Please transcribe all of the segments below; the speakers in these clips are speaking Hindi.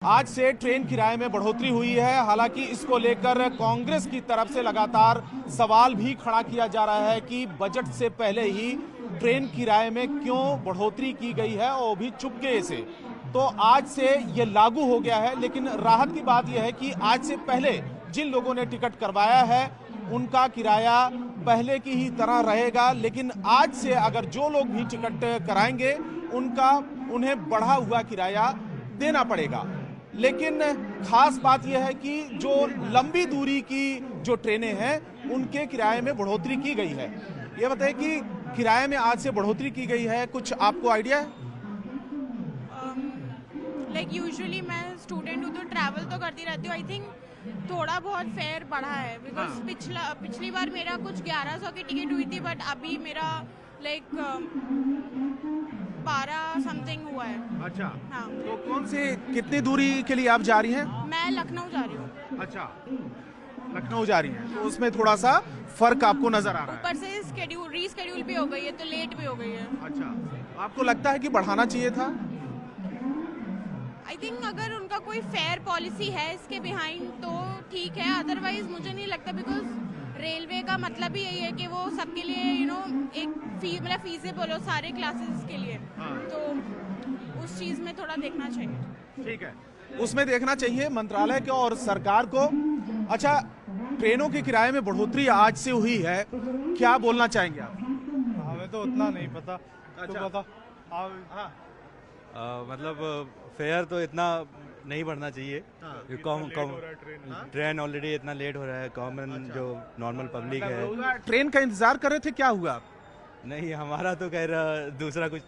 आज से ट्रेन किराए में बढ़ोतरी हुई है। हालांकि इसको लेकर कांग्रेस की तरफ से लगातार सवाल भी खड़ा किया जा रहा है कि बजट से पहले ही ट्रेन किराए में क्यों बढ़ोतरी की गई है और भी चुपके से। तो आज से ये लागू हो गया है, लेकिन राहत की बात यह है कि आज से पहले जिन लोगों ने टिकट करवाया है उनका किराया पहले की ही तरह रहेगा। लेकिन आज से अगर जो लोग भी टिकट कराएंगे उन्हें बढ़ा हुआ किराया देना पड़ेगा। लेकिन खास बात यह है कि जो लंबी दूरी की जो ट्रेनें हैं उनके किराए में बढ़ोतरी की गई है। ये बताइए कि किराए में आज से बढ़ोतरी की गई है, कुछ आपको आइडिया है? लाइक यूजुअली मैं स्टूडेंट हूँ तो ट्रैवल तो करती रहती हूँ। आई थिंक थोड़ा बहुत फेयर बढ़ा है बिकॉज पिछली बार मेरा कुछ 1100 की टिकट हुई थी, बट अभी मेरा लाइक 12 समथिंग हुआ है। अच्छा। हाँ, तो कौन से कितनी दूरी के लिए आप जा रही हैं? मैं लखनऊ जा रही हूँ। अच्छा, लखनऊ जा रही हैं, तो उसमें थोड़ा सा फर्क आपको नजर आ रहा है। ऊपर से रीस्केड्यूल भी हो गई है तो लेट भी हो गई है। अच्छा, आपको लगता है कि बढ़ाना चाहिए था? आई थिंक अगर उनका कोई फेयर पॉलिसी है इसके बिहाइंड तो ठीक है, अदरवाइज मुझे नहीं लगता। बिकॉज रेलवे का मतलब ही यही है कि वो सबके लिए एक मतलब फीसेबल हो सारे क्लासेस के लिए। तो उस चीज में थोड़ा देखना चाहिए। ठीक है, उसमें देखना चाहिए मंत्रालय को और सरकार को। अच्छा, ट्रेनों के किराए में बढ़ोतरी आज से हुई है, क्या बोलना चाहेंगे आप? हमें तो उतना नहीं पता। तो अच्छा। बता आप। हाँ। मतलब फेयर तो इतना नहीं बढ़ना चाहिए। ट्रेन ऑलरेडी इतना लेट हो रहा है। कॉमन जो नॉर्मल पब्लिक है, ट्रेन का इंतजार कर रहे थे, क्या हुआ? नहीं हमारा तो कह रहा दूसरा कुछ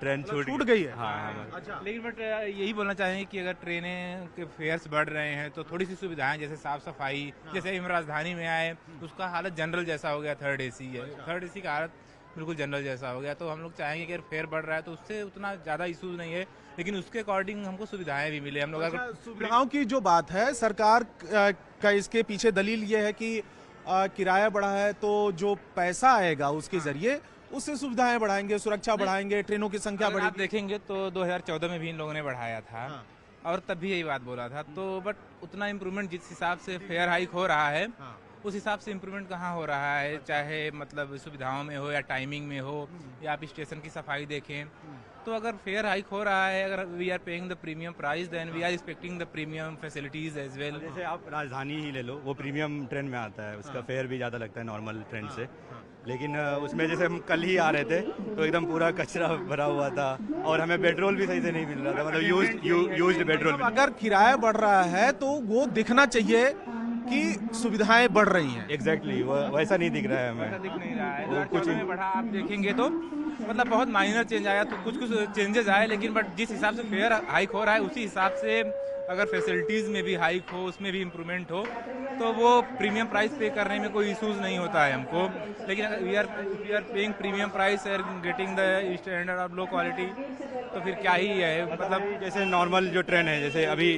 ट्रेन छूट गई है। हाँ। अच्छा। लेकिन बट यही बोलना चाहेंगे कि अगर ट्रेनें के फेयर्स बढ़ रहे हैं तो थोड़ी सी सुविधाएं जैसे साफ सफाई, जैसे हम राजधानी में आए उसका हालत जनरल जैसा हो गया। थर्ड एसी है, थर्ड एसी का हालत बिल्कुल जनरल जैसा हो गया। तो हम लोग चाहेंगे कि अगर फेयर बढ़ रहा है तो उससे उतना ज़्यादा इशूज़ नहीं है, लेकिन उसके अकॉर्डिंग हमको सुविधाएं भी मिले। हम लोग अगर सुविधाओं की जो बात है, सरकार का इसके पीछे दलील ये है कि किराया बढ़ा है तो जो पैसा आएगा उसके जरिए उससे सुविधाएं बढ़ाएंगे, सुरक्षा बढ़ाएंगे, ट्रेनों की संख्या अगर आप बढ़ेगी। देखेंगे तो 2014 में भी इन लोगों ने बढ़ाया था और तब भी यही बात बोला था। तो बट उतना इम्प्रूवमेंट जिस हिसाब से फेयर हाइक हो रहा है उस हिसाब से इम्प्रूवमेंट कहाँ हो रहा है, चाहे मतलब सुविधाओं में हो या टाइमिंग में हो या आप स्टेशन की सफाई देखें। तो अगर फेयर हाइक हो रहा है, अगर we are paying the premium price then we are expecting the premium facilities as well. जैसे आप राजधानी ही ले लो, वो प्रीमियम ट्रेन में आता है, उसका फेयर भी ज़्यादा लगता है नॉर्मल ट्रेन से। लेकिन उसमें जैसे हम कल ही आ रहे थे तो एकदम पूरा कचरा भरा हुआ था और हमें पेट्रोल भी सही से नहीं मिल रहा था, मतलब यूज्ड पेट्रोल। अगर किराया बढ़ रहा है तो वो दिखना चाहिए कि सुविधाएं बढ़ रही हैं। एग्जैक्टली वैसा नहीं दिख रहा है ऐसा हमें। दिख नहीं रहा है। वो कुछ 2014 में बढ़ा आप देखेंगे तो मतलब बहुत माइनर चेंज आया, तो कुछ चेंजेस आए, लेकिन बट जिस हिसाब से फेयर हाइक हो रहा है उसी हिसाब से अगर फैसिलिटीज़ में भी हाइक हो, उसमें भी इम्प्रूवमेंट हो तो वो प्रीमियम प्राइस पे करने में कोई इशूज़ नहीं होता है हमको। लेकिन अगर we are paying premium price और getting the standard of low quality तो फिर क्या ही है। मतलब जैसे नॉर्मल जो ट्रेन है, जैसे अभी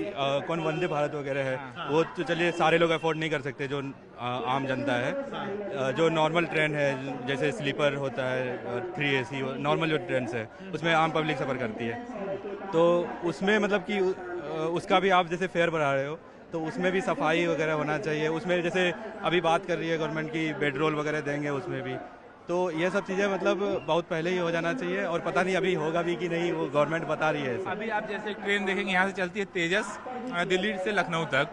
कौन वंदे भारत वगैरह है, वो तो चलिए सारे लोग अफोर्ड नहीं कर सकते, जो आम जनता है। जो नॉर्मल ट्रेन है जैसे स्लीपर होता है, 3 AC नॉर्मल जो ट्रेन है उसमें आम पब्लिक सफ़र करती है। तो उसमें मतलब कि उसका भी आप जैसे फेयर बढ़ा रहे हो तो उसमें भी सफाई वगैरह होना चाहिए। उसमें जैसे अभी बात कर रही है गवर्नमेंट की पेट्रोल वगैरह देंगे उसमें भी, तो ये सब चीज़ें मतलब बहुत पहले ही हो जाना चाहिए। और पता नहीं अभी होगा भी कि नहीं, वो गवर्नमेंट बता रही है ऐसे। अभी आप जैसे ट्रेन देखेंगे यहाँ से चलती है तेजस दिल्ली से लखनऊ तक,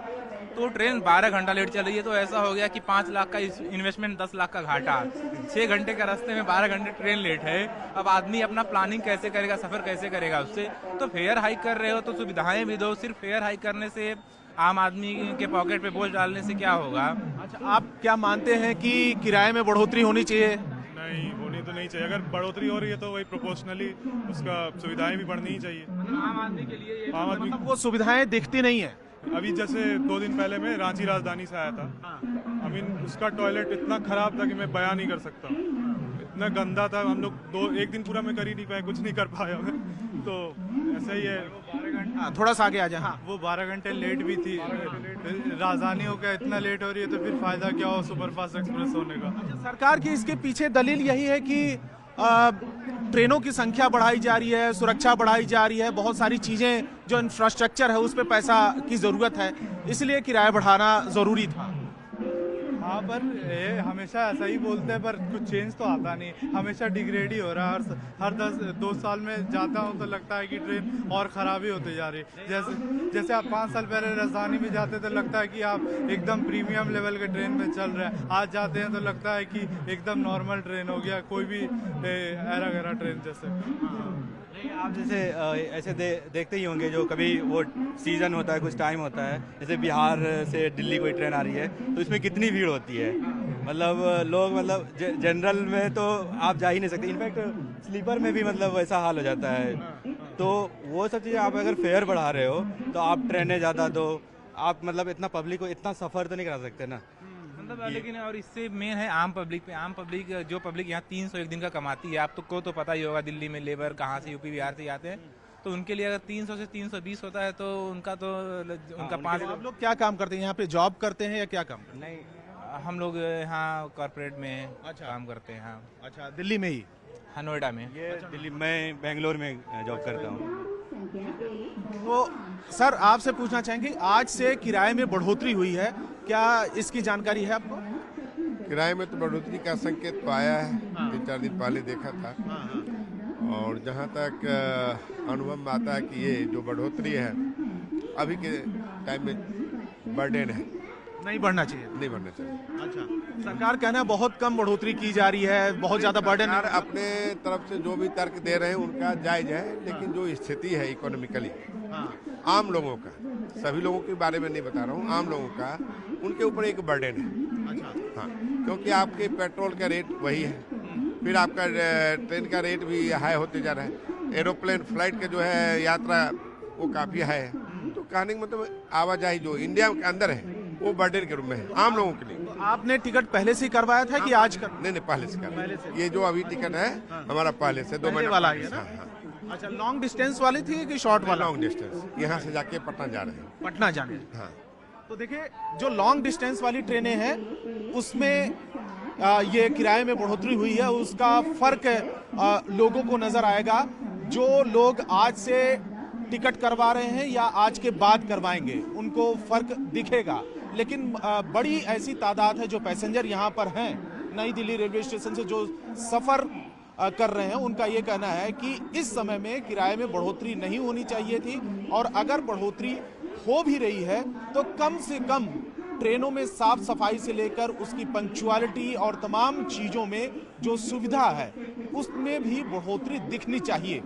तो ट्रेन 12 घंटा लेट चल रही है। तो ऐसा हो गया कि 5 लाख का इन्वेस्टमेंट 10 लाख का घाटा। 6 घंटे का रास्ते में 12 घंटे ट्रेन लेट है। अब आदमी अपना प्लानिंग कैसे करेगा, सफ़र कैसे करेगा उससे। तो फेयर हाइक कर रहे हो तो सुविधाएं भी दो। सिर्फ फेयर हाइक करने से आम आदमी के पॉकेट पे बोझ डालने से क्या होगा? अच्छा, आप क्या मानते हैं कि किराए में बढ़ोतरी होनी चाहिए? नहीं, होनी तो नहीं चाहिए। अगर बढ़ोतरी हो रही है तो वही प्रोपोर्शनली उसका सुविधाएं भी बढ़नी ही चाहिए। आम आदमी के लिए आम आदमी मतलब वो सुविधाएं दिखती नहीं है। अभी जैसे 2 दिन पहले मैं रांची राजधानी से आया था। आई मीन उसका टॉयलेट इतना खराब था कि मैं बयान नहीं कर सकता। इतना गंदा था, हम लोग एक दिन पूरा मैं कर ही नहीं पाए, कुछ नहीं कर पाया मैं। तो ऐसा ही है। थोड़ा सा आगे आ जाए। हाँ। वो 12 घंटे लेट भी थी। राजधानी हो क्या इतना लेट हो रही है तो फिर फायदा क्या हो सुपरफास्ट एक्सप्रेस होने का। सरकार की इसके पीछे दलील यही है कि ट्रेनों की संख्या बढ़ाई जा रही है, सुरक्षा बढ़ाई जा रही है, बहुत सारी चीजें जो इंफ्रास्ट्रक्चर है उस पर पैसा की जरूरत है, इसलिए किराया बढ़ाना जरूरी था। हाँ, पर ये हमेशा ऐसा ही बोलते हैं, पर कुछ चेंज तो आता नहीं, हमेशा डिग्रेड ही हो रहा है। हर 2 साल में जाता हूँ तो लगता है कि ट्रेन और ख़राब ही होती जा रही है। जैसे आप 5 साल पहले राजधानी में जाते तो लगता है कि आप एकदम प्रीमियम लेवल के ट्रेन में चल रहे हैं, आज जाते हैं तो लगता है कि एकदम नॉर्मल ट्रेन हो गया, कोई भी एरा गैरा ट्रेन जैसे। आप जैसे ऐसे देखते ही होंगे, जो कभी वो सीज़न होता है, कुछ टाइम होता है, जैसे बिहार से दिल्ली कोई ट्रेन आ रही है तो इसमें कितनी भीड़ होती है। मतलब लोग, मतलब जनरल में तो आप जा ही नहीं सकते, इनफैक्ट स्लीपर में भी मतलब वैसा हाल हो जाता है। तो वो सब चीज़ें आप अगर फेयर बढ़ा रहे हो तो आप ट्रेनें ज़्यादा दो, आप मतलब इतना पब्लिक को इतना सफ़र तो नहीं करा सकते ना। मतलब लेकिन और इससे मेन है आम पब्लिक जो पब्लिक यहाँ 300 एक दिन का कमाती है। आप को तो पता ही होगा, दिल्ली में लेबर कहाँ से, यूपी बिहार से आते हैं, तो उनके लिए अगर 300 से 320 होता है तो उनका तो उनका 5। आप लोग क्या काम करते हैं यहाँ पे, जॉब करते हैं या क्या काम करते नहीं, हम लोग यहाँ कॉर्पोरेट में अच्छा। काम करते हैं। हाँ, हैं? अच्छा, दिल्ली में ही। हाँ, नोएडा में। ये दिल्ली, मैं बेंगलोर में जॉब करता हूँ। तो सर आपसे पूछना चाहेंगे, आज से किराए में बढ़ोतरी हुई है, क्या इसकी जानकारी है आपको? किराए में तो बढ़ोतरी का संकेत तो आया है, 3-4 दिन पहले देखा था। और जहाँ तक अनुभव में आता है कि ये जो बढ़ोतरी है अभी के टाइम में बर्डन है, नहीं बढ़ना चाहिए। नहीं बढ़ना चाहिए। अच्छा, सरकार कहना है बहुत कम बढ़ोतरी की जा रही है, बहुत ज्यादा बर्डन। सरकार अपने तरफ से जो भी तर्क दे रहे हैं उनका जायज है, लेकिन जो स्थिति है इकोनॉमिकली आम लोगों का, सभी लोगों के बारे में नहीं बता रहा हूँ, आम लोगों का, उनके ऊपर एक बर्डन है। अच्छा, हाँ, क्योंकि आपके पेट्रोल का रेट वही है, फिर आपका ट्रेन का रेट भी हाई होते जा रहा है, एरोप्लेन फ्लाइट का जो है यात्रा वो काफ़ी हाई है। तो कहने का मतलब आवाजाही जो इंडिया के अंदर है वो बर्डन के रूप में है आम लोगों के लिए। तो आपने टिकट पहले से ही करवाया था कि आज कर? नहीं, पहले से कर, ये जो अभी टिकट है हमारा पहले से 2 महीने वाला है ना? हाँ, हाँ। अच्छा, लॉन्ग डिस्टेंस वाली थी कि शॉर्ट वाला? लॉन्ग डिस्टेंस, यहाँ से जाके पटना जा रहे हैं। पटना जाने। हाँ, तो देखिए, जो लॉन्ग डिस्टेंस वाली ट्रेनें हैं उसमें ये किराए में बढ़ोतरी हुई है, उसका फर्क लोगों को नजर आएगा। जो लोग आज से टिकट करवा रहे हैं या आज के बाद करवाएंगे उनको फर्क दिखेगा, लेकिन बड़ी ऐसी तादाद है जो पैसेंजर यहाँ पर हैं नई दिल्ली रेलवे स्टेशन से जो सफर कर रहे हैं, उनका ये कहना है कि इस समय में किराए में बढ़ोतरी नहीं होनी चाहिए थी, और अगर बढ़ोतरी हो भी रही है तो कम से कम ट्रेनों में साफ सफाई से लेकर उसकी पंक्चुअलिटी और तमाम चीजों में जो सुविधा है उसमें भी बढ़ोतरी दिखनी चाहिए।